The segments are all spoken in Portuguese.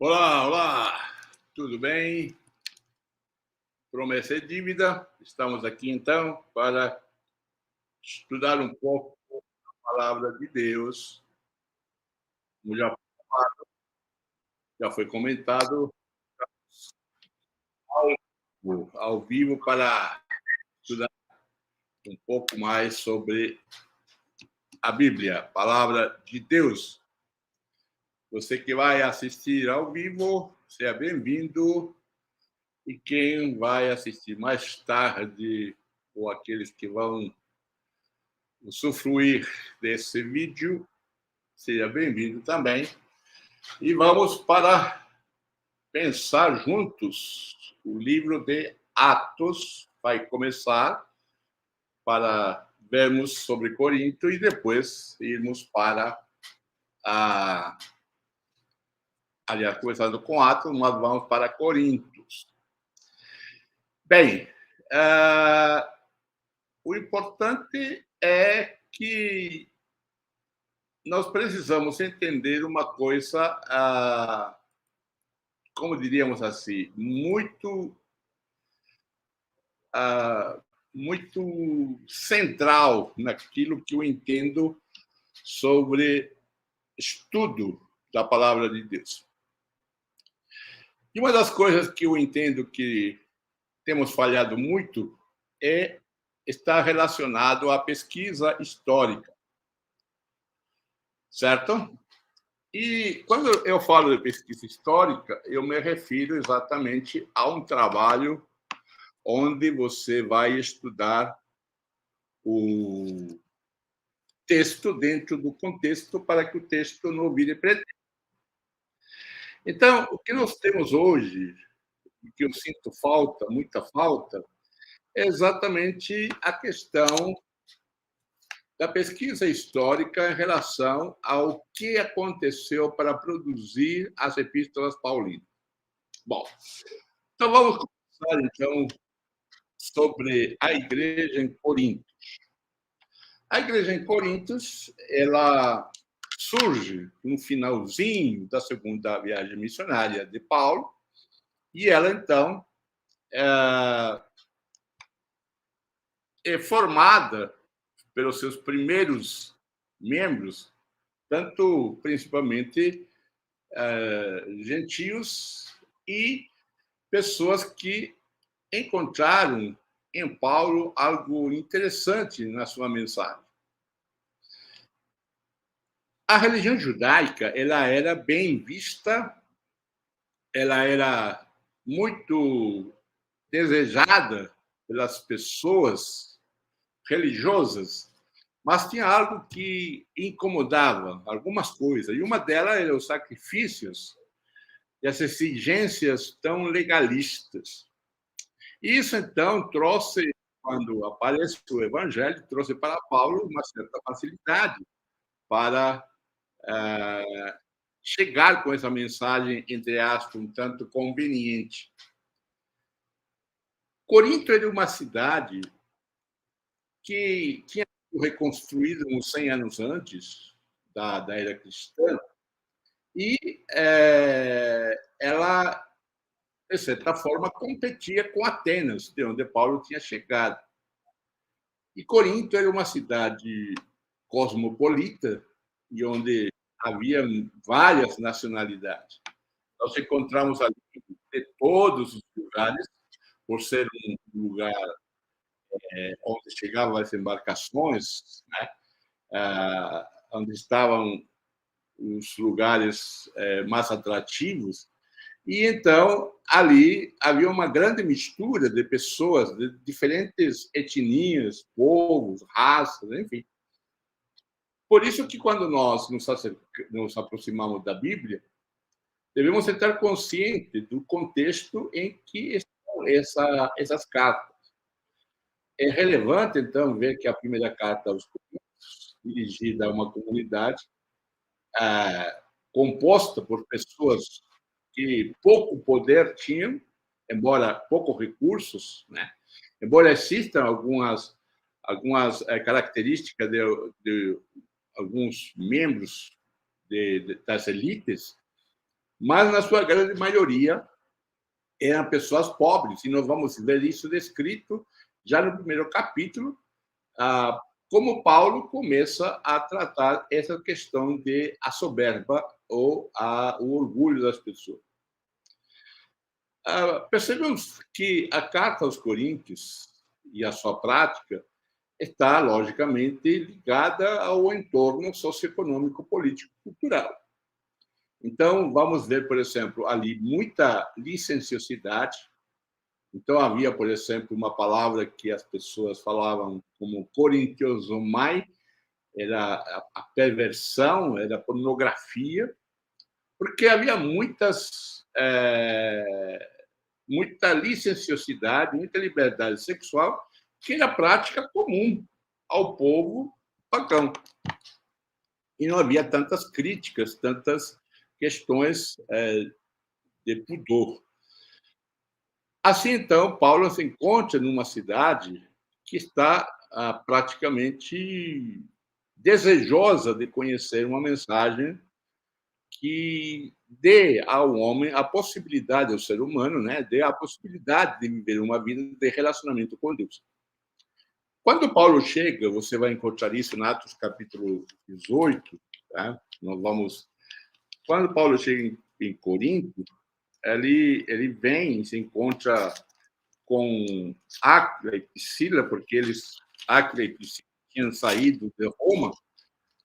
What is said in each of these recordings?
Olá, olá, tudo bem? Promessa é dívida. Estamos aqui então para estudar um pouco a palavra de Deus. Como já foi comentado, ao vivo para estudar um pouco mais sobre a Bíblia, a palavra de Deus. Você que vai assistir ao vivo, seja bem-vindo. E quem vai assistir mais tarde, ou aqueles que vão usufruir desse vídeo, seja bem-vindo também. E vamos para pensar juntos. O livro de Atos vai começar para vermos sobre Corinto e depois irmos para aliás, começando com Atos, nós vamos para Coríntios. Bem, o importante é que nós precisamos entender uma coisa, como diríamos assim, muito central naquilo que eu entendo sobre estudo da palavra de Deus. E uma das coisas que eu entendo que temos falhado muito é estar relacionado à pesquisa histórica, certo? E quando eu falo de pesquisa histórica, eu me refiro exatamente a um trabalho onde você vai estudar o texto dentro do contexto para que o texto não vire pretexto. Então, o que nós temos hoje, e que eu sinto falta, muita falta, é exatamente a questão da pesquisa histórica em relação ao que aconteceu para produzir as epístolas paulinas. Bom, então vamos começar então sobre a igreja em Corinto. A igreja em Corinto, ela surge no finalzinho da segunda viagem missionária de Paulo, e ela, então, é formada pelos seus primeiros membros, tanto principalmente gentios e pessoas que encontraram em Paulo algo interessante na sua mensagem. A religião judaica, ela era bem vista, ela era muito desejada pelas pessoas religiosas, mas tinha algo que incomodava, algumas coisas, e uma delas eram os sacrifícios e as exigências tão legalistas. Isso, então, trouxe, quando aparece o Evangelho, trouxe para Paulo uma certa facilidade para chegar com essa mensagem, entre aspas, um tanto conveniente. Corinto era uma cidade que tinha sido reconstruída uns 100 anos antes da era cristã, e ela, de certa forma, competia com Atenas, de onde Paulo tinha chegado. E Corinto era uma cidade cosmopolita, e onde havia várias nacionalidades. Nós encontramos ali de todos os lugares, por ser um lugar onde chegavam as embarcações, né? Onde estavam os lugares mais atrativos. E então ali havia uma grande mistura de pessoas de diferentes etnias, povos, raças, enfim. Por isso que quando nós nos aproximamos da Bíblia, devemos estar conscientes do contexto em que estão essas cartas. É relevante, então, ver que a primeira carta aos Coríntios, dirigida a uma comunidade composta por pessoas que pouco poder tinham, embora poucos recursos, né? Embora existam algumas características de alguns membros das elites, mas na sua grande maioria eram pessoas pobres, e nós vamos ver isso descrito já no primeiro capítulo, como Paulo começa a tratar essa questão de a soberba ou o orgulho das pessoas. Percebemos que a carta aos Coríntios e a sua prática está, logicamente, ligada ao entorno socioeconômico, político, cultural. Então, vamos ver, por exemplo, ali muita licenciosidade. Então, havia, por exemplo, uma palavra que as pessoas falavam como korintiosomai, era a perversão, era a pornografia, porque havia muita licenciosidade, muita liberdade sexual, que era prática comum ao povo pagão. E não havia tantas críticas, tantas questões de pudor. Assim, então, Paulo se encontra numa cidade que está praticamente desejosa de conhecer uma mensagem que dê ao homem a possibilidade, ao ser humano, né, dê a possibilidade de viver uma vida de relacionamento com Deus. Quando Paulo chega, você vai encontrar isso em Atos capítulo 18, tá? Quando Paulo chega em Corinto, ele vem, se encontra com Áquila e Priscila, porque Áquila e Priscila tinham saído de Roma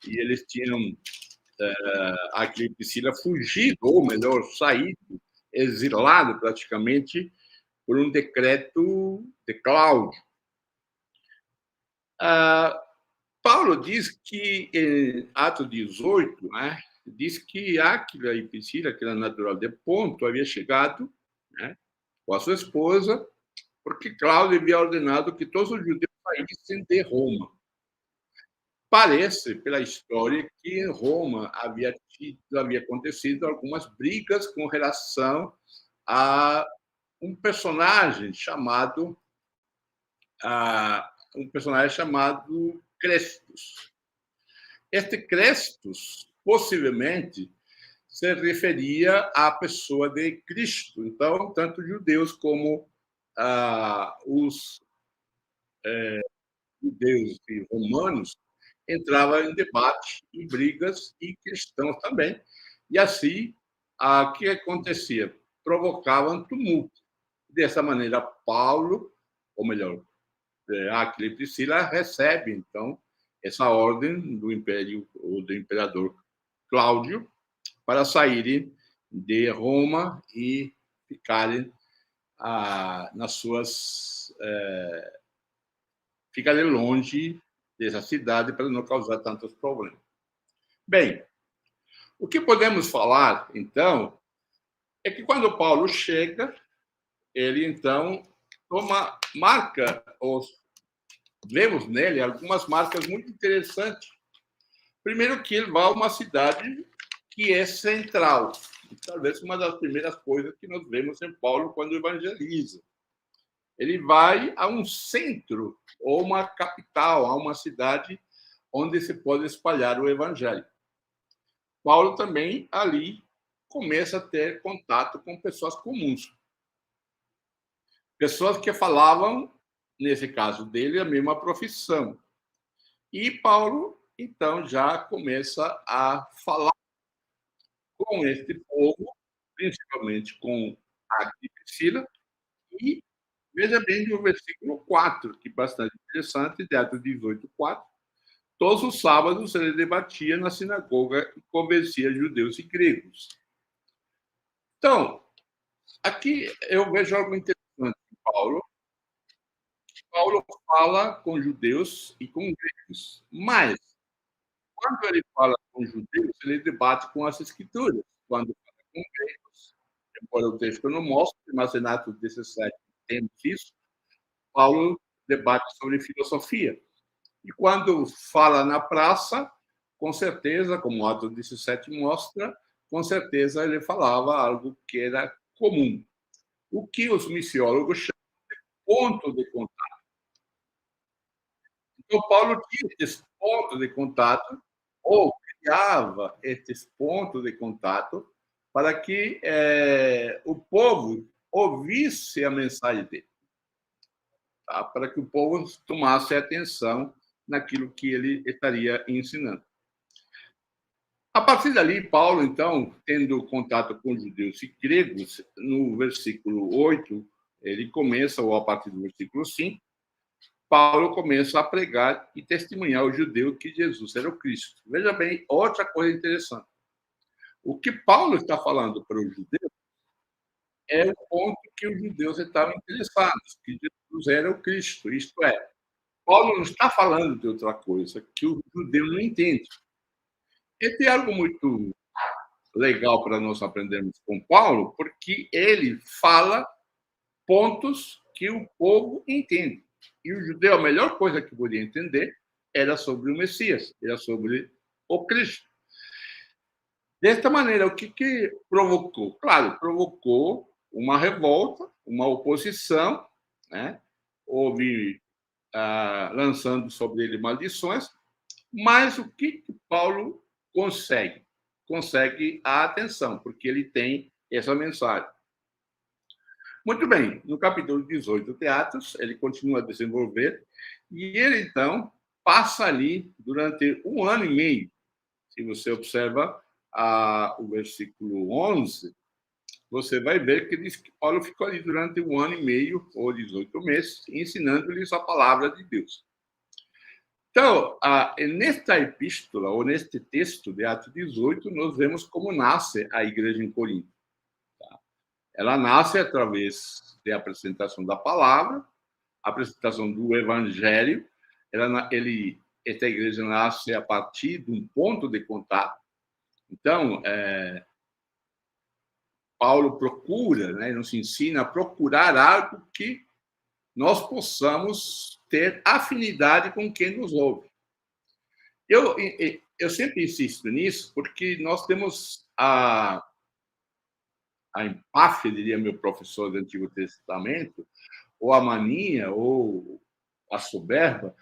e eles tinham, Áquila e Priscila, fugido, ou melhor, saído, exilado praticamente, por um decreto de Cláudio. Paulo diz que, em Atos 18, né, diz que Áquila e Priscila, que era natural de Ponto, havia chegado, né, com a sua esposa, porque Cláudio havia ordenado que todos os judeus saíssem de Roma. Parece, pela história, que em Roma havia acontecido algumas brigas com relação a um personagem chamado Crestus. Este Crestus, possivelmente, se referia à pessoa de Cristo. Então, tanto judeus como os judeus e romanos entravam em debate, em brigas, e cristãos também. E assim, o que acontecia? Provocavam tumulto. Dessa maneira, Paulo, ou melhor, Áquila e Priscila recebe, então, essa ordem do império, ou do imperador Cláudio, para saírem de Roma e ficarem nas suas ficarem longe dessa cidade para não causar tantos problemas. Bem, o que podemos falar, então, é que quando Paulo chega, ele, então, vemos nele algumas marcas muito interessantes. Primeiro que ele vai a uma cidade que é central. Talvez uma das primeiras coisas que nós vemos em Paulo quando evangeliza. Ele vai a um centro, ou uma capital, a uma cidade onde se pode espalhar o evangelho. Paulo também ali começa a ter contato com pessoas comuns. Pessoas que falavam, nesse caso dele, a mesma profissão. E Paulo, então, já começa a falar com este povo, principalmente com a Priscila, e veja bem o versículo 4, que é bastante interessante, de Atos 18, 4. Todos os sábados ele debatia na sinagoga e convencia judeus e gregos. Então, aqui eu vejo algo interessante em Paulo. Paulo fala com judeus e com gregos, mas quando ele fala com judeus, ele debate com as escrituras. Quando fala com gregos, embora o texto não mostre, mas em Atos 17 temos isso, Paulo debate sobre filosofia. E quando fala na praça, com certeza, como Atos 17 mostra, com certeza ele falava algo que era comum. O que os missiólogos chamam de ponto de contato. Então, Paulo tinha esses pontos de contato, ou criava esses pontos de contato, para que o povo ouvisse a mensagem dele, tá? Para que o povo tomasse atenção naquilo que ele estaria ensinando. A partir dali, Paulo, então, tendo contato com judeus e gregos, no versículo 8, ele começa, ou a partir do versículo 5, Paulo começa a pregar e testemunhar ao judeu que Jesus era o Cristo. Veja bem, outra coisa interessante. O que Paulo está falando para os judeus é o ponto que os judeus estavam interessados, que Jesus era o Cristo. Isto é, Paulo não está falando de outra coisa que o judeu não entende. E tem algo muito legal para nós aprendermos com Paulo, porque ele fala pontos que o povo entende. E o judeu, a melhor coisa que podia entender era sobre o Messias, era sobre o Cristo. Desta maneira, o que provocou? Claro, provocou uma revolta, uma oposição, né? Houve lançando sobre ele maldições, mas o que Paulo consegue? Consegue a atenção, porque ele tem essa mensagem. Muito bem, no capítulo 18 de Atos, ele continua a desenvolver, e ele, então, passa ali durante 1 ano e meio. Se você observa o versículo 11, você vai ver que diz que Paulo ficou ali durante 1 ano e meio, ou 18 meses, ensinando-lhes a palavra de Deus. Então, nesta epístola, ou neste texto de Atos 18, nós vemos como nasce a igreja em Corinto. Tá? Ela nasce através da apresentação da palavra, apresentação do evangelho. Esta igreja nasce a partir de um ponto de contato. Então, Paulo procura, né, nos ensina a procurar algo que nós possamos ter afinidade com quem nos ouve. Eu sempre insisto nisso, porque nós temos a empáfia, diria meu professor do Antigo Testamento, ou a mania, ou a soberba,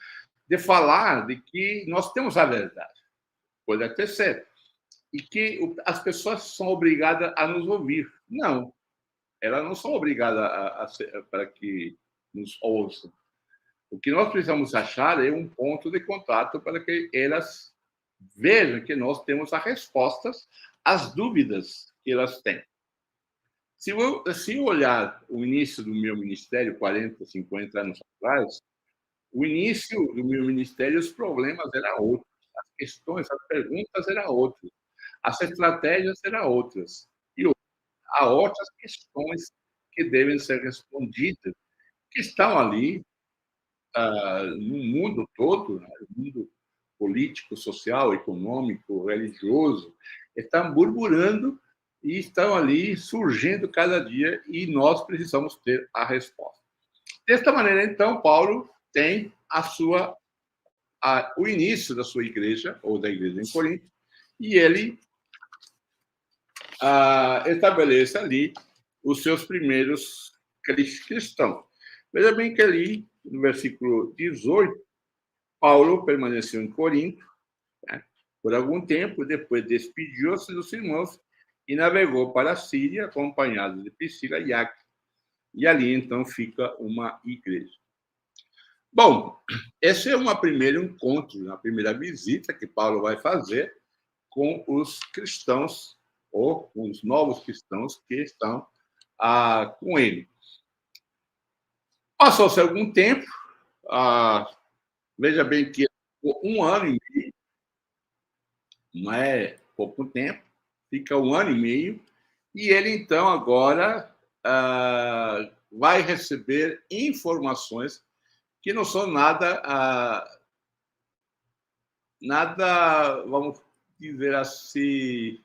de falar de que nós temos a verdade. Pode até ser. E que as pessoas são obrigadas a nos ouvir. Não. Elas não são obrigadas para que nos ouçam. O que nós precisamos achar é um ponto de contato para que elas vejam que nós temos as respostas às dúvidas que elas têm. Se eu olhar o início do meu ministério, 40, 50 anos atrás, o início do meu ministério, os problemas eram outros, as questões, as perguntas eram outras, as estratégias eram outras. E há outras questões que devem ser respondidas, que estão ali no mundo todo, né? No mundo político, social, econômico, religioso, estão burburando e estão ali surgindo cada dia e nós precisamos ter a resposta. Desta maneira, então, Paulo tem o início da sua igreja, ou da igreja em Corinto, e ele estabelece ali os seus primeiros cristãos. Veja bem que ali, no versículo 18, Paulo permaneceu em Corinto, né, por algum tempo, depois despediu-se dos irmãos e navegou para a Síria, acompanhado de Priscila e Áquila. E ali, então, fica uma igreja. Bom, esse é um primeiro encontro, uma primeira visita que Paulo vai fazer com os cristãos, ou com os novos cristãos que estão com ele. Passou-se algum tempo, veja bem que 1 ano e meio, não é pouco tempo, fica 1 ano e meio, e ele, então, agora vai receber informações que não são nada, vamos dizer assim,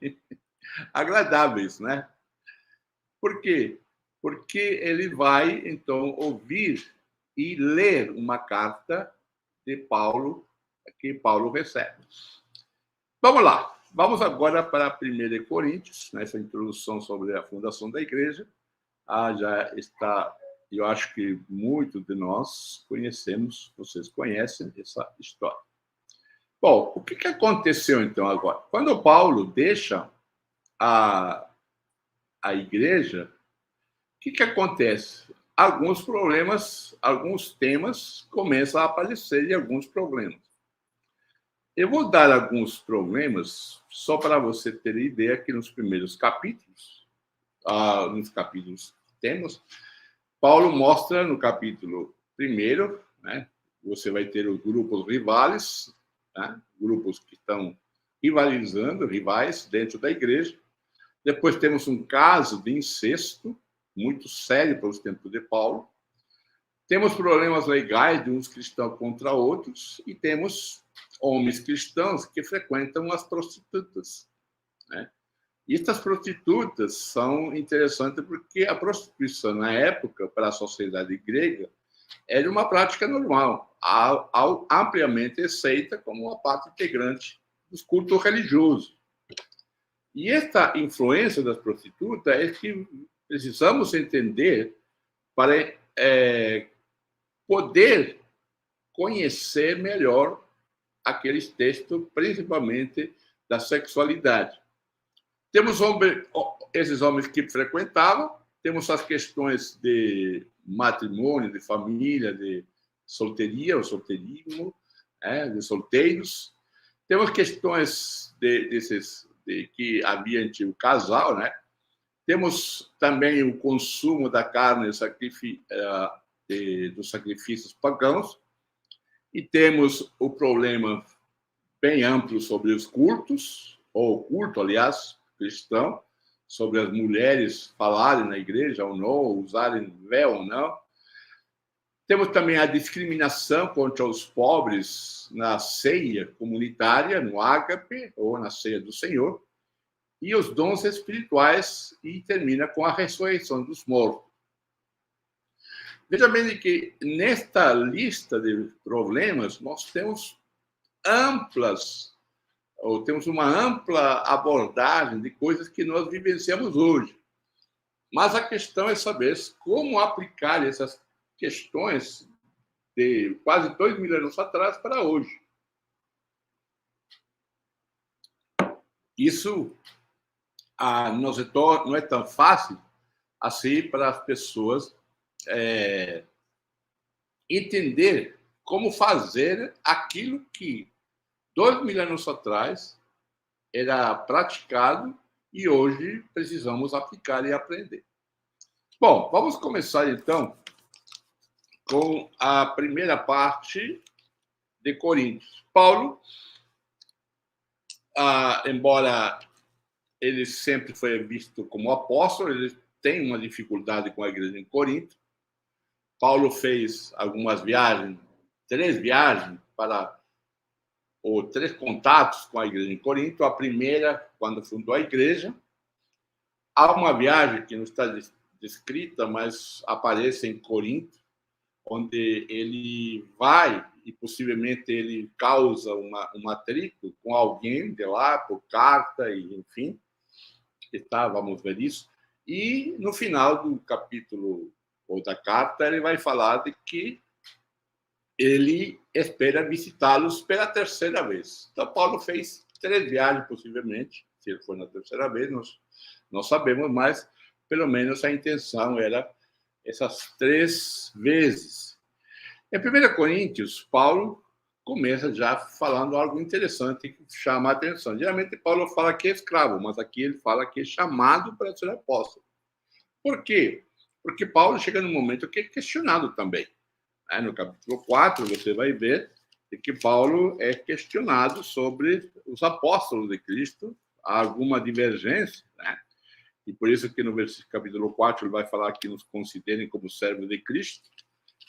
agradáveis, né? Por quê? Porque ele vai, então, ouvir e ler uma carta de Paulo, que Paulo recebe. Vamos lá. Vamos agora para 1 Coríntios, nessa introdução sobre a fundação da igreja. Já está, eu acho que muitos de nós conhecemos, vocês conhecem essa história. Bom, o que aconteceu, então, agora? Quando Paulo deixa a igreja, o que acontece? Alguns problemas, alguns temas começam a aparecer e alguns problemas. Eu vou dar alguns problemas só para você ter ideia que nos primeiros capítulos, nos capítulos que temos, Paulo mostra no capítulo 1, né, você vai ter os grupos rivais, né, grupos que estão rivalizando, rivais dentro da igreja. Depois temos um caso de incesto, muito sério para os tempos de Paulo. Temos problemas legais de uns cristãos contra outros e temos homens cristãos que frequentam as prostitutas, né? E estas prostitutas são interessantes porque a prostituição, na época, para a sociedade grega, era uma prática normal, ampliamente aceita como uma parte integrante dos cultos religiosos. E esta influência das prostitutas é que precisamos entender para poder conhecer melhor aqueles textos, principalmente da sexualidade. Temos esses homens que frequentavam, temos as questões de matrimônio, de família, de solteria, ou solteirismo, de solteiros. Temos questões de que havia entre o casal, né? Temos também o consumo da carne dos sacrifícios pagãos, e temos o problema bem amplo sobre os cultos, ou o culto, aliás, cristão, sobre as mulheres falarem na igreja ou não, usarem véu ou não. Temos também a discriminação contra os pobres na ceia comunitária, no ágape, ou na ceia do Senhor, e os dons espirituais, e termina com a ressurreição dos mortos. Veja bem que nesta lista de problemas nós temos uma ampla abordagem de coisas que nós vivenciamos hoje. Mas a questão é saber como aplicar essas questões de quase 2.000 anos atrás para hoje. Isso não é tão fácil assim para as pessoas entender como fazer aquilo que 2.000 anos atrás era praticado e hoje precisamos aplicar e aprender. Bom, vamos começar então com a primeira parte de Coríntios. Paulo, embora ele sempre foi visto como apóstolo, ele tem uma dificuldade com a igreja em Corinto. Paulo fez algumas viagens, 3 viagens ou 3 contatos com a igreja em Corinto. A primeira, quando fundou a igreja. Há uma viagem que não está descrita, mas aparece em Corinto, onde ele vai e possivelmente ele causa um atrito com alguém de lá, por carta, e enfim. Vamos ver isso. E no final do capítulo ou da carta, ele vai falar de que ele espera visitá-los pela 3ª vez. Então, Paulo fez 3 viagens, possivelmente. Se ele foi na 3ª vez, nós não sabemos, mas pelo menos a intenção era essas 3 vezes. Em 1 Coríntios, Paulo começa já falando algo interessante que chama a atenção. Geralmente, Paulo fala que é escravo, mas aqui ele fala que é chamado para ser apóstolo. Por quê? Porque Paulo chega num momento que é questionado também. No capítulo 4, você vai ver que Paulo é questionado sobre os apóstolos de Cristo, há alguma divergência, né? E por isso que no capítulo 4 ele vai falar que nos considerem como servos de Cristo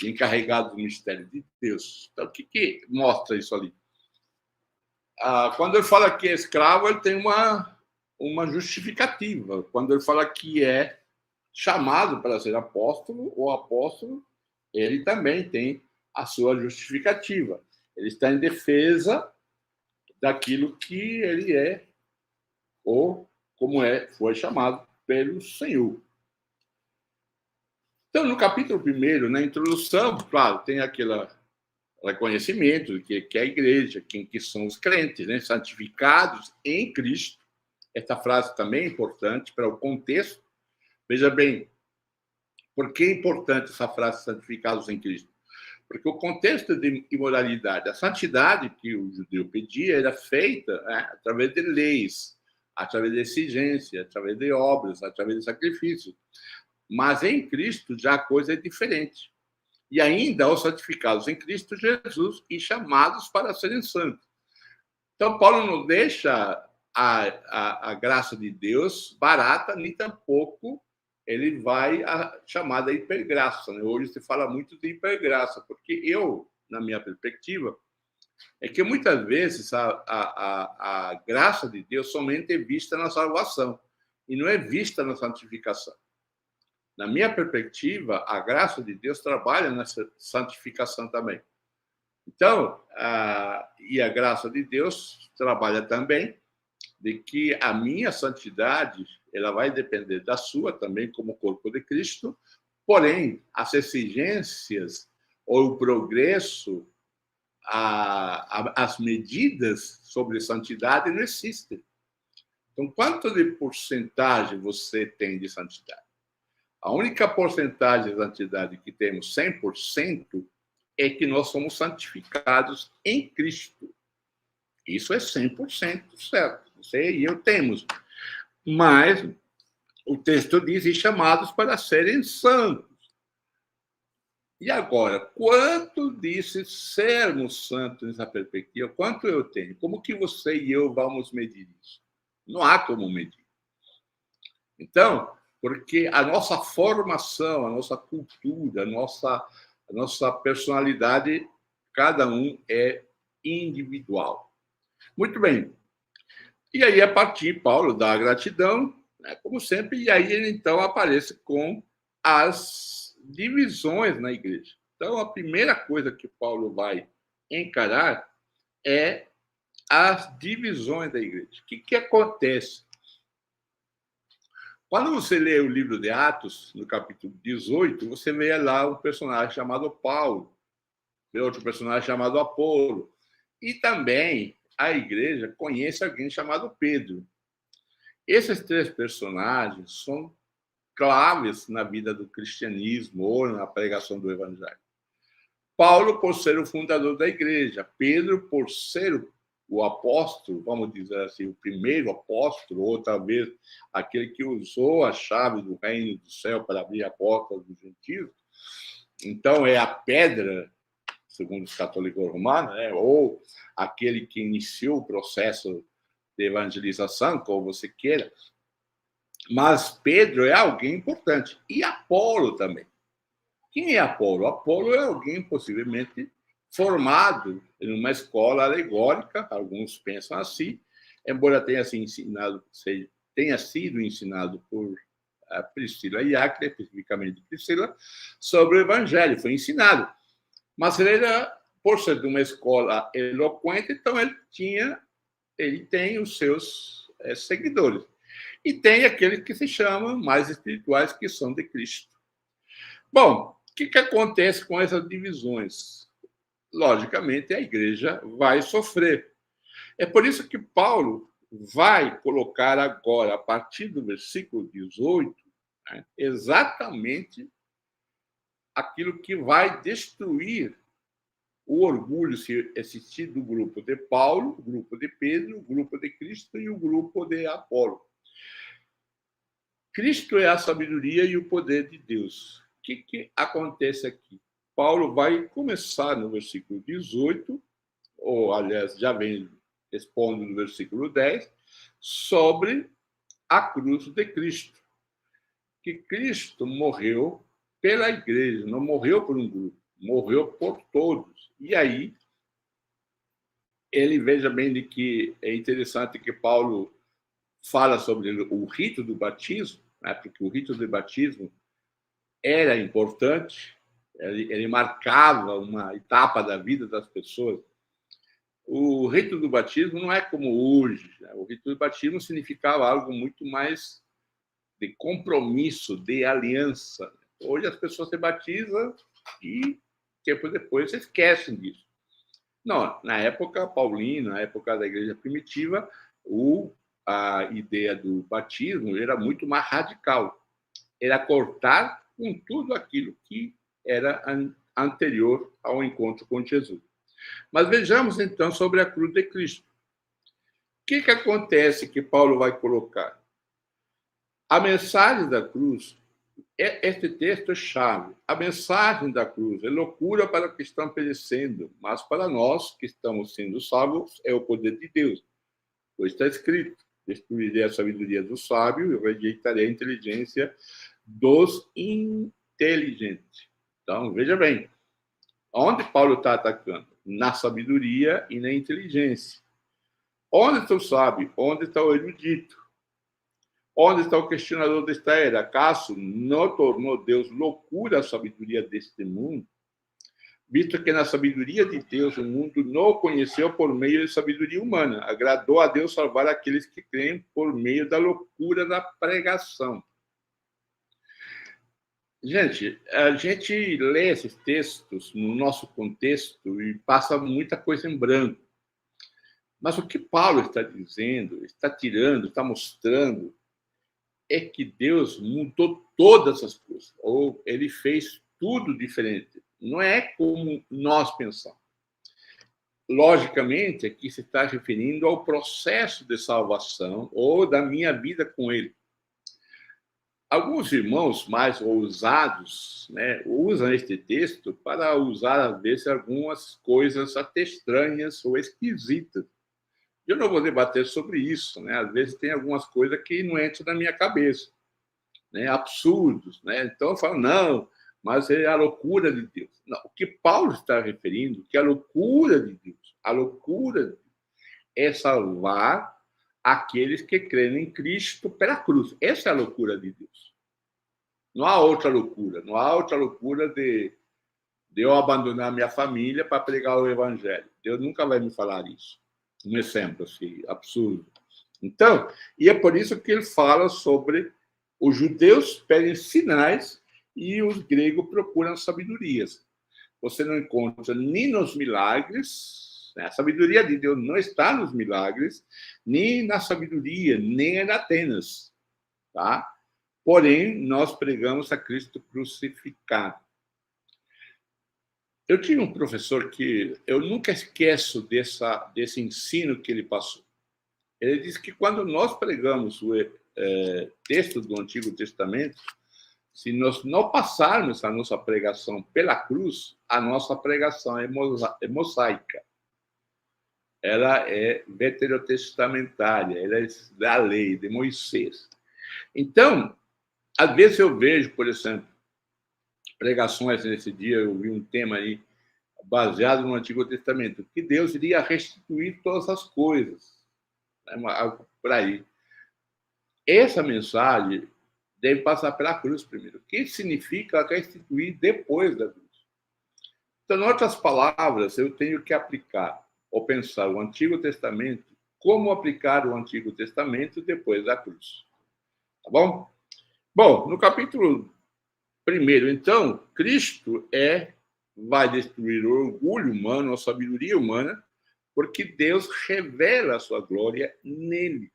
e encarregados do mistério de Deus. Então, o que mostra isso ali? Quando ele fala que é escravo, ele tem uma justificativa. Quando ele fala que é chamado para ser apóstolo, o apóstolo, ele também tem a sua justificativa. Ele está em defesa daquilo que ele é, ou como foi chamado pelo Senhor. Então, no capítulo 1, na introdução, claro, tem aquele reconhecimento de que é a igreja, que são os crentes, né, santificados em Cristo. Esta frase também é importante para o contexto. Veja bem, por que é importante essa frase santificados em Cristo? Porque o contexto de imoralidade, a santidade que o judeu pedia era feita através de leis, através de exigência, através de obras, através de sacrifício. Mas em Cristo já a coisa é diferente. E ainda aos santificados em Cristo Jesus e chamados para serem santos. Então, Paulo não deixa a graça de Deus barata, nem tampouco ele vai a chamada hipergraça. Né? Hoje se fala muito de hipergraça, porque na minha perspectiva, é que muitas vezes a graça de Deus somente é vista na salvação e não é vista na santificação. Na minha perspectiva, a graça de Deus trabalha nessa santificação também. Então, e a graça de Deus trabalha também de que a minha santidade ela vai depender da sua também como corpo de Cristo, porém, as exigências ou o progresso, as medidas sobre santidade não existem. Então, quanto de porcentagem você tem de santidade? A única porcentagem de santidade que temos 100% é que nós somos santificados em Cristo. Isso é 100% certo. Você e eu temos. Mas o texto diz, e chamados para serem santos. E agora, quanto disse sermos santos nessa perspectiva? Quanto eu tenho? Como que você e eu vamos medir isso? Não há como medir. Então, porque a nossa formação, a nossa cultura, a nossa personalidade, cada um é individual. Muito bem. E aí, a partir, Paulo dá a gratidão, né, como sempre, e aí ele, então, aparece com as divisões na igreja. Então, a primeira coisa que Paulo vai encarar é as divisões da igreja. O que acontece? Quando você lê o livro de Atos, no capítulo 18, você vê lá um personagem chamado Paulo, outro personagem chamado Apolo, e também a igreja conhece alguém chamado Pedro. Esses três personagens são claves na vida do cristianismo ou na pregação do evangelho. Paulo, por ser o fundador da igreja, Pedro, por ser o apóstolo, vamos dizer assim, o primeiro apóstolo, ou talvez aquele que usou a chave do reino do céu para abrir a porta dos gentios. Então, é a pedra, segundo os católicos romanos, né? Ou aquele que iniciou o processo de evangelização, como você queira. Mas Pedro é alguém importante. E Apolo também. Quem é Apolo? Apolo é alguém possivelmente formado em uma escola alegórica, alguns pensam assim, embora tenha sido ensinado por Priscila e Áquila, especificamente Priscila, sobre o evangelho, foi ensinado. Mas ele era, por ser de uma escola eloquente, então ele tem os seus seguidores. E tem aqueles que se chamam mais espirituais, que são de Cristo. Bom, o que acontece com essas divisões? Logicamente, a igreja vai sofrer. É por isso que Paulo vai colocar agora, a partir do versículo 18, né, exatamente aquilo que vai destruir o orgulho, se existir, do grupo de Paulo, o grupo de Pedro, o grupo de Cristo e o grupo de Apolo. Cristo é a sabedoria e o poder de Deus. O que acontece aqui? Paulo vai começar no versículo 18, ou, aliás, já vem expondo no versículo 10, sobre a cruz de Cristo. Que Cristo morreu pela igreja, não morreu por um grupo, morreu por todos. E aí, ele veja bem de que é interessante que Paulo fala sobre o rito do batismo, né, porque o rito do batismo era importante, ele marcava uma etapa da vida das pessoas. O rito do batismo não é como hoje. Né? O rito do batismo significava algo muito mais de compromisso, de aliança. Hoje as pessoas se batizam e tempo depois se esquecem disso. Não, na época paulina, na época da igreja primitiva, a ideia do batismo era muito mais radical. era cortar com tudo aquilo que era anterior ao encontro com Jesus. Mas vejamos, então, sobre a cruz de Cristo. O que acontece que Paulo vai colocar? A mensagem da cruz, este texto é chave. A mensagem da cruz é loucura para os que estão perecendo, mas para nós que estamos sendo salvos é o poder de Deus. Pois está escrito: destruirei a sabedoria do sábio e rejeitarei a inteligência dos inteligentes. Então, veja bem, onde Paulo está atacando? Na sabedoria e na inteligência. Onde está o sábio? Onde está o erudito? Onde está o questionador desta era? Acaso não tornou Deus loucura a sabedoria deste mundo? Visto que na sabedoria de Deus o mundo não o conheceu por meio de sabedoria humana. Agradou a Deus salvar aqueles que creem por meio da loucura da pregação. Gente, a gente lê esses textos no nosso contexto e passa muita coisa em branco. Mas o que Paulo está dizendo, está tirando, está mostrando, é que Deus mudou todas as coisas, ou ele fez tudo diferente. Não é como nós pensamos. Logicamente, aqui se está referindo ao processo de salvação ou da minha vida com ele. Alguns irmãos mais ousados, né, usam este texto para usar, às vezes, algumas coisas até estranhas ou esquisitas. Eu não vou debater sobre isso, né? Às vezes tem algumas coisas que não entram na minha cabeça, né? Absurdos, né? Então eu falo, não, mas é a loucura de Deus. Não, o que Paulo está referindo, que a loucura de Deus, a loucura de Deus é salvar aqueles que creem em Cristo pela cruz. Essa é a loucura de Deus. Não há outra loucura. Não há outra loucura de eu abandonar minha família para pregar o evangelho. Deus nunca vai me falar isso. Um exemplo assim, absurdo. Então, e é por isso que ele fala sobre os judeus pedem sinais e os gregos procuram sabedorias. Você não encontra nem nos milagres, né? A sabedoria de Deus não está nos milagres, nem na sabedoria, nem em Atenas. Tá? Porém, nós pregamos a Cristo crucificado. Eu tinha um professor que eu nunca esqueço desse ensino que ele passou. Ele disse que quando nós pregamos o texto do Antigo Testamento, se nós não passarmos a nossa pregação pela cruz, a nossa pregação é mosaica. Ela é veterotestamentária, ela é da lei, de Moisés. Então, às vezes eu vejo, por exemplo, pregações nesse dia, eu vi um tema aí baseado no Antigo Testamento, que Deus iria restituir todas as coisas. Algo por aí. Essa mensagem deve passar pela cruz primeiro. O que significa restituir depois da cruz? Então, em outras palavras, eu tenho que aplicar ou pensar o Antigo Testamento, como aplicar o Antigo Testamento depois da cruz. Tá bom? Bom, no capítulo 1, então, Cristo vai destruir o orgulho humano, a sabedoria humana, porque Deus revela a sua glória nele.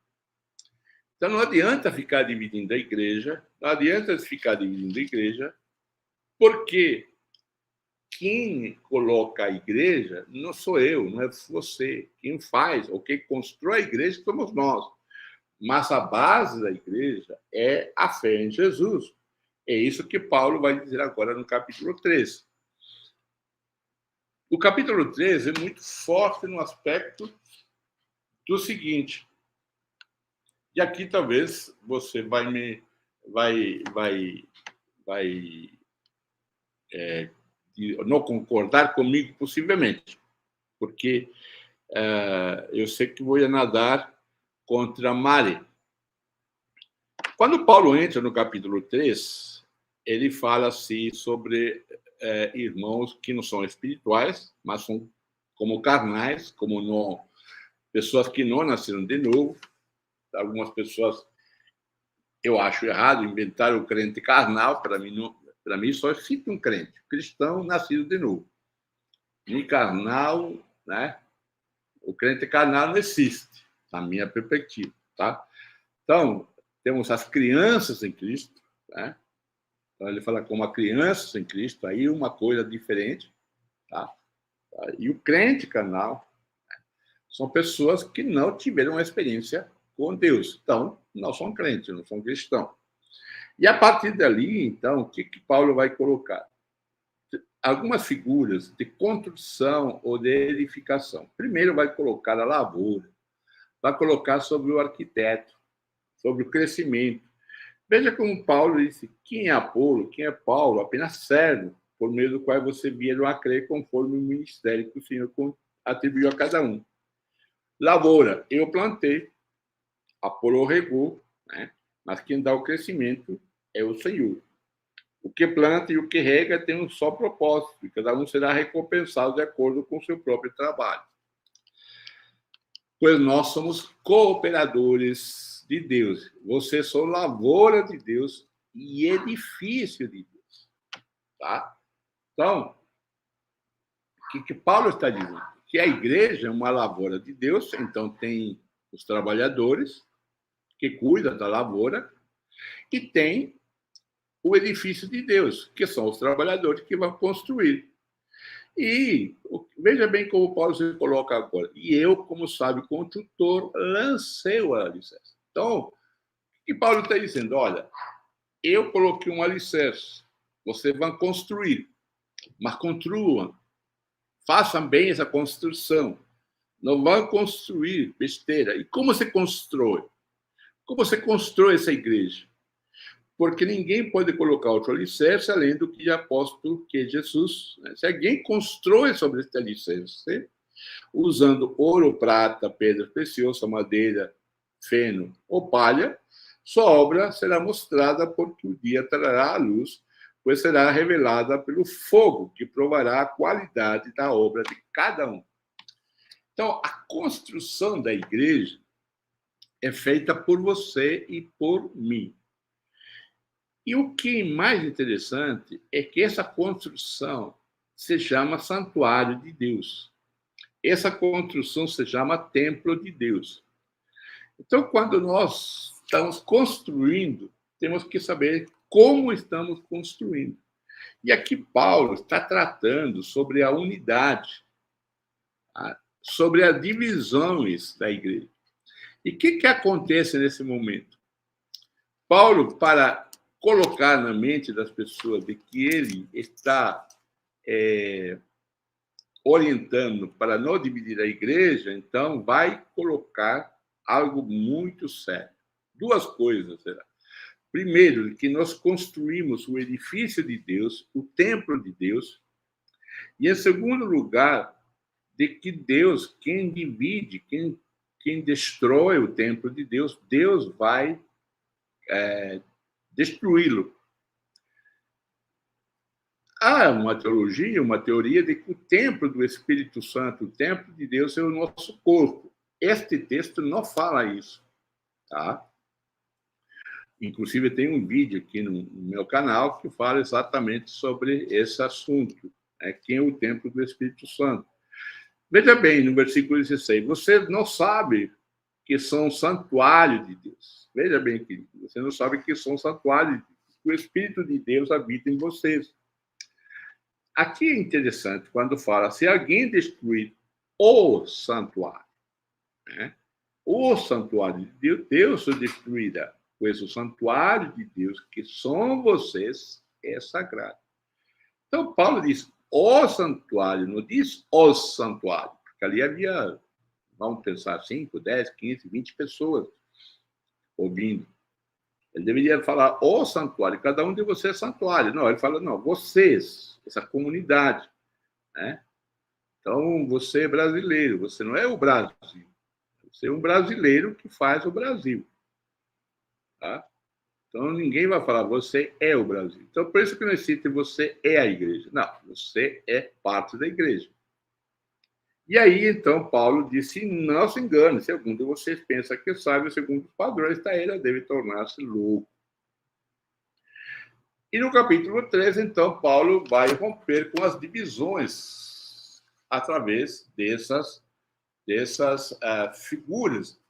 Então, não adianta ficar dividindo a igreja, porque quem coloca a igreja não sou eu, não é você. Quem faz, ou quem constrói a igreja somos nós. Mas a base da igreja é a fé em Jesus. É isso que Paulo vai dizer agora no capítulo 3. O capítulo 3 é muito forte no aspecto do seguinte. E aqui talvez você vai não concordar comigo, possivelmente, porque eu sei que vou nadar contra a maré. Quando Paulo entra no capítulo 3, ele fala assim sobre irmãos que não são espirituais, mas são como carnais, como não, pessoas que não nasceram de novo. Algumas pessoas, eu acho errado, inventaram o crente carnal. Para mim só existe um crente, cristão nascido de novo. Nem carnal, né? O crente carnal não existe, na minha perspectiva. Tá? Então, temos as crianças em Cristo, né? Então, ele fala como a criança sem Cristo, aí uma coisa diferente. Tá? E o crente carnal são pessoas que não tiveram uma experiência com Deus. Então, não são crentes, não são cristãos. E a partir dali, então, o que Paulo vai colocar? Algumas figuras de construção ou de edificação. Primeiro, vai colocar a lavoura, vai colocar sobre o arquiteto, sobre o crescimento. Veja como Paulo disse: quem é Apolo, quem é Paulo, apenas servo, por meio do qual você vieram a crer conforme o ministério que o Senhor atribuiu a cada um. Lavoura, eu plantei, Apolo regou, né? Mas quem dá o crescimento é o Senhor. O que planta e o que rega tem um só propósito, e cada um será recompensado de acordo com o seu próprio trabalho. Pois nós somos cooperadores de Deus. Vocês são lavoura de Deus e edifício de Deus. Tá? Então, o que Paulo está dizendo? Que a igreja é uma lavoura de Deus, então tem os trabalhadores que cuidam da lavoura e tem o edifício de Deus, que são os trabalhadores que vão construir. E veja bem como Paulo se coloca agora. E eu, como sábio construtor, lancei o alicerce. Então, o que Paulo está dizendo? Olha, eu coloquei um alicerce, vocês vão construir, mas construam, façam bem essa construção. Não vão construir besteira. E como você constrói? Como você constrói essa igreja? Porque ninguém pode colocar outro alicerce além do que é apóstolo, que é Jesus. Se alguém constrói sobre esse alicerce, usando ouro, prata, pedra preciosa, madeira, feno ou palha, sua obra será mostrada porque o dia trará a luz, pois será revelada pelo fogo, que provará a qualidade da obra de cada um. Então, a construção da igreja é feita por você e por mim. E o que é mais interessante é que essa construção se chama santuário de Deus. Essa construção se chama templo de Deus. Então, quando nós estamos construindo, temos que saber como estamos construindo. E aqui Paulo está tratando sobre a unidade, sobre as divisões da igreja. E o que acontece nesse momento? Paulo, para colocar na mente das pessoas de que ele está orientando para não dividir a igreja, então vai colocar algo muito sério. Duas coisas, será? Primeiro, que nós construímos o edifício de Deus, o templo de Deus, e em segundo lugar, de que Deus, quem divide, quem destrói o templo de Deus, Deus vai destruí-lo. Há uma teologia, uma teoria de que o templo do Espírito Santo, o templo de Deus, é o nosso corpo. Este texto não fala isso. Tá? Inclusive, tem um vídeo aqui no meu canal que fala exatamente sobre esse assunto, quem é o templo do Espírito Santo. Veja bem, no versículo 16, você não sabe que são santuário de Deus. Veja bem, querido, você não sabe que são santuário de Deus. O Espírito de Deus habita em vocês. Aqui é interessante quando fala, se alguém destruir o santuário, o santuário de Deus, Deus o destruirá, pois o santuário de Deus, que são vocês, é sagrado. Então, Paulo diz o santuário, não diz os santuários, porque ali havia, vamos pensar, 5, 10, 15, 20 pessoas ouvindo. Ele deveria falar o santuário, cada um de vocês é santuário. Não, ele fala, não, vocês, essa comunidade. Então, você é brasileiro, você não é o Brasil. Você é um brasileiro que faz o Brasil. Tá? Então, ninguém vai falar, você é o Brasil. Então, por isso que não existe você é a igreja. Não, você é parte da igreja. E aí, então, Paulo disse, não se engane, se algum de vocês pensa que sabe, segundo os padrões da era, deve tornar-se louco. E no capítulo 13, então, Paulo vai romper com as divisões através dessas figuras.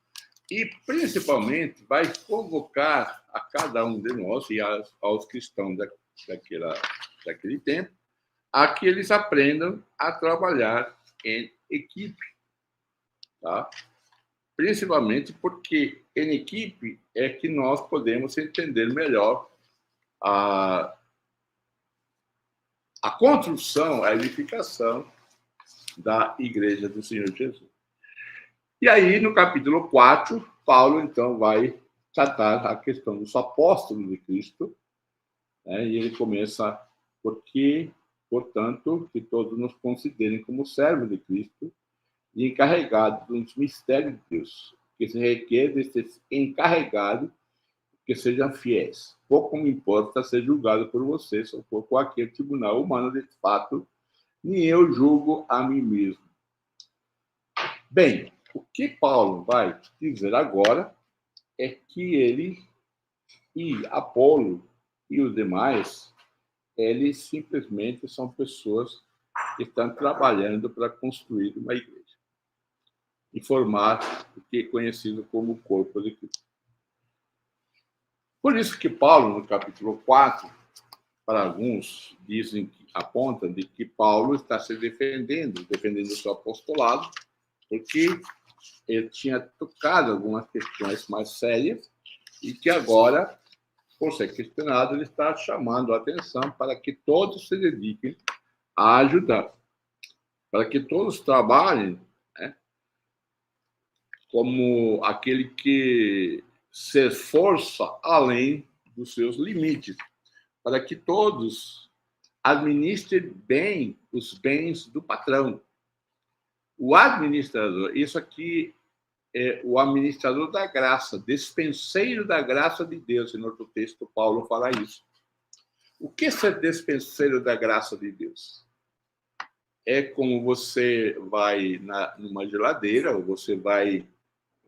E, principalmente, vai convocar a cada um de nós e aos cristãos daquele tempo, a que eles aprendam a trabalhar em equipe, tá? Principalmente porque em equipe é que nós podemos entender melhor a construção, a edificação da Igreja do Senhor Jesus. E aí, no capítulo 4, Paulo, então, vai tratar a questão dos apóstolos de Cristo, né? E ele começa, porque, portanto, que todos nos considerem como servos de Cristo e encarregados dos mistérios de Deus, que se requer desses encarregados que sejam fiéis. Pouco me importa ser julgado por vocês ou por qualquer tribunal humano de fato, nem eu julgo a mim mesmo. Bem, o que Paulo vai dizer agora é que ele e Apolo e os demais, eles simplesmente são pessoas que estão trabalhando para construir uma igreja e formar o que é conhecido como o corpo de Cristo. Por isso que Paulo, no capítulo 4, para alguns dizem, apontam de que Paulo está se defendendo o seu apostolado, porque ele tinha tocado algumas questões mais sérias e que agora, por ser questionado, ele está chamando a atenção para que todos se dediquem a ajudar, para que todos trabalhem, né, como aquele que se esforça além dos seus limites, para que todos administrem bem os bens do patrão. O administrador, isso aqui é o administrador da graça, despenseiro da graça de Deus. Em outro texto, Paulo fala isso. O que é ser despenseiro da graça de Deus? É como você vai numa geladeira, ou você vai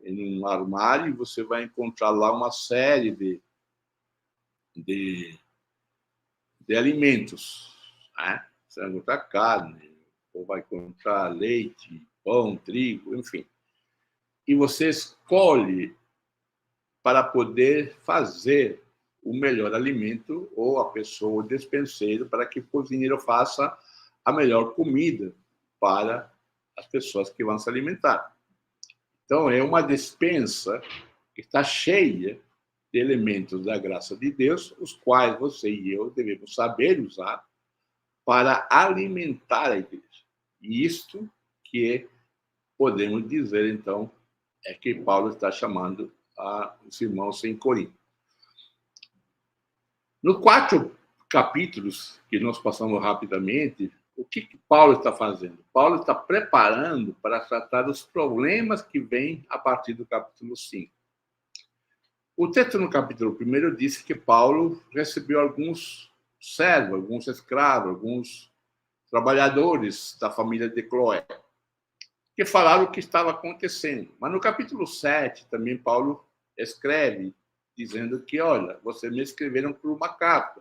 em um armário, e você vai encontrar lá uma série de alimentos, né? Você vai encontrar carne, ou vai encontrar leite, pão, trigo, enfim. E você escolhe para poder fazer o melhor alimento, ou a pessoa, o despenseiro, para que o cozinheiro faça a melhor comida para as pessoas que vão se alimentar. Então, é uma despensa que está cheia de elementos da graça de Deus, os quais você e eu devemos saber usar para alimentar a igreja. E isto que podemos dizer, então, é que Paulo está chamando os irmãos em Corinto. Nos 4 capítulos que nós passamos rapidamente, o que Paulo está fazendo? Paulo está preparando para tratar os problemas que vêm a partir do capítulo 5. O texto no capítulo 1 disse que Paulo recebeu alguns servos, alguns escravos, alguns trabalhadores da família de Cloé, que falaram o que estava acontecendo. Mas no capítulo 7, também Paulo escreve, dizendo que, olha, vocês me escreveram por uma carta.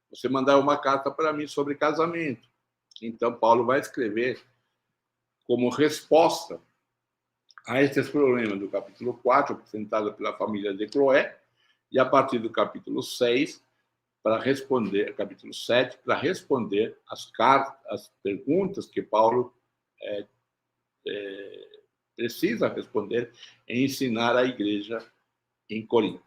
Você mandaram uma carta para mim sobre casamento. Então, Paulo vai escrever como resposta a esses problemas do capítulo 4, apresentado pela família de Cloé, e a partir do capítulo 6, para responder, capítulo 7, para responder as perguntas que Paulo precisa responder e ensinar a igreja em Corinto.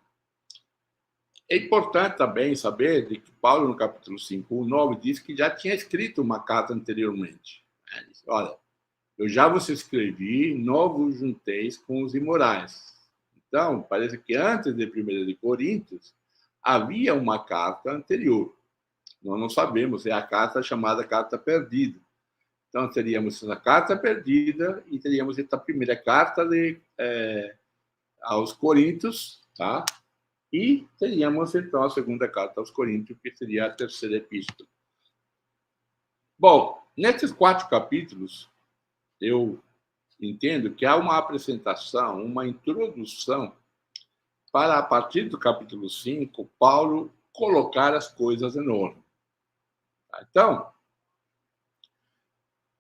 É importante também saber de que Paulo, no capítulo 5, 9, diz que já tinha escrito uma carta anteriormente. Ele diz, olha, eu já vos escrevi, não vos junteis com os imorais. Então, parece que antes de 1 de Coríntios, havia uma carta anterior. Nós não sabemos, é a carta chamada Carta Perdida. Então, teríamos essa carta perdida e teríamos essa primeira carta aos Coríntios, tá? E teríamos, então, a segunda carta aos Coríntios, que seria a terceira epístola. Bom, nesses 4 capítulos, eu entendo que há uma apresentação, uma introdução, para, a partir do capítulo 5, Paulo colocar as coisas em ordem. Então,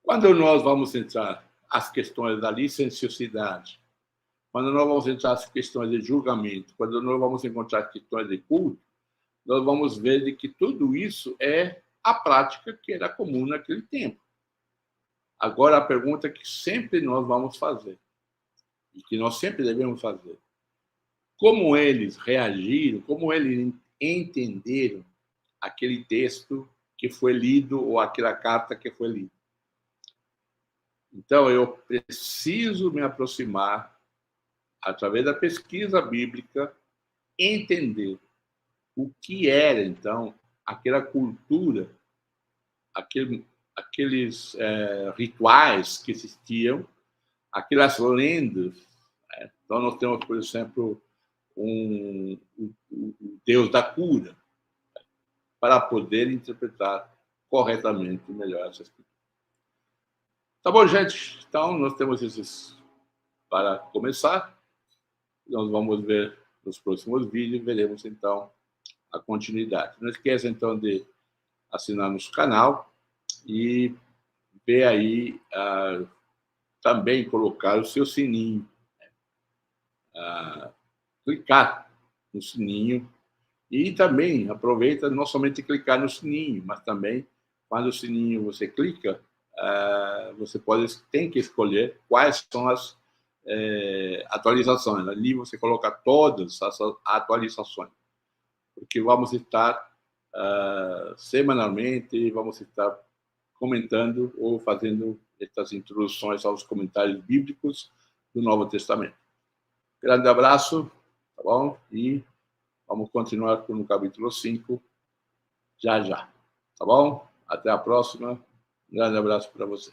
quando nós vamos entrar as questões da licenciosidade, quando nós vamos entrar as questões de julgamento, quando nós vamos encontrar as questões de culto, nós vamos ver de que tudo isso é a prática que era comum naquele tempo. Agora, a pergunta que sempre nós vamos fazer, e que nós sempre devemos fazer: como eles reagiram, como eles entenderam aquele texto que foi lido ou aquela carta que foi lida? Então, eu preciso me aproximar, através da pesquisa bíblica, entender o que era, então, aquela cultura, aqueles rituais que existiam, aquelas lendas. Né? Então, nós temos, por exemplo, o Deus da cura, para poder interpretar corretamente melhor essa escritura. Tá bom, gente? Então, nós temos esses para começar. Nós vamos ver nos próximos vídeos, veremos, então, a continuidade. Não esqueça, então, de assinar nosso canal e ver aí, também colocar o seu sininho, clicar no sininho e também aproveita não somente clicar no sininho, mas também quando o sininho você clica, você tem que escolher quais são as atualizações. Ali você coloca todas as atualizações, porque vamos estar semanalmente, vamos estar comentando ou fazendo estas introduções aos comentários bíblicos do Novo Testamento. Grande abraço, tá bom? E vamos continuar com o capítulo 5 já já, tá bom? Até a próxima. Um grande abraço para você.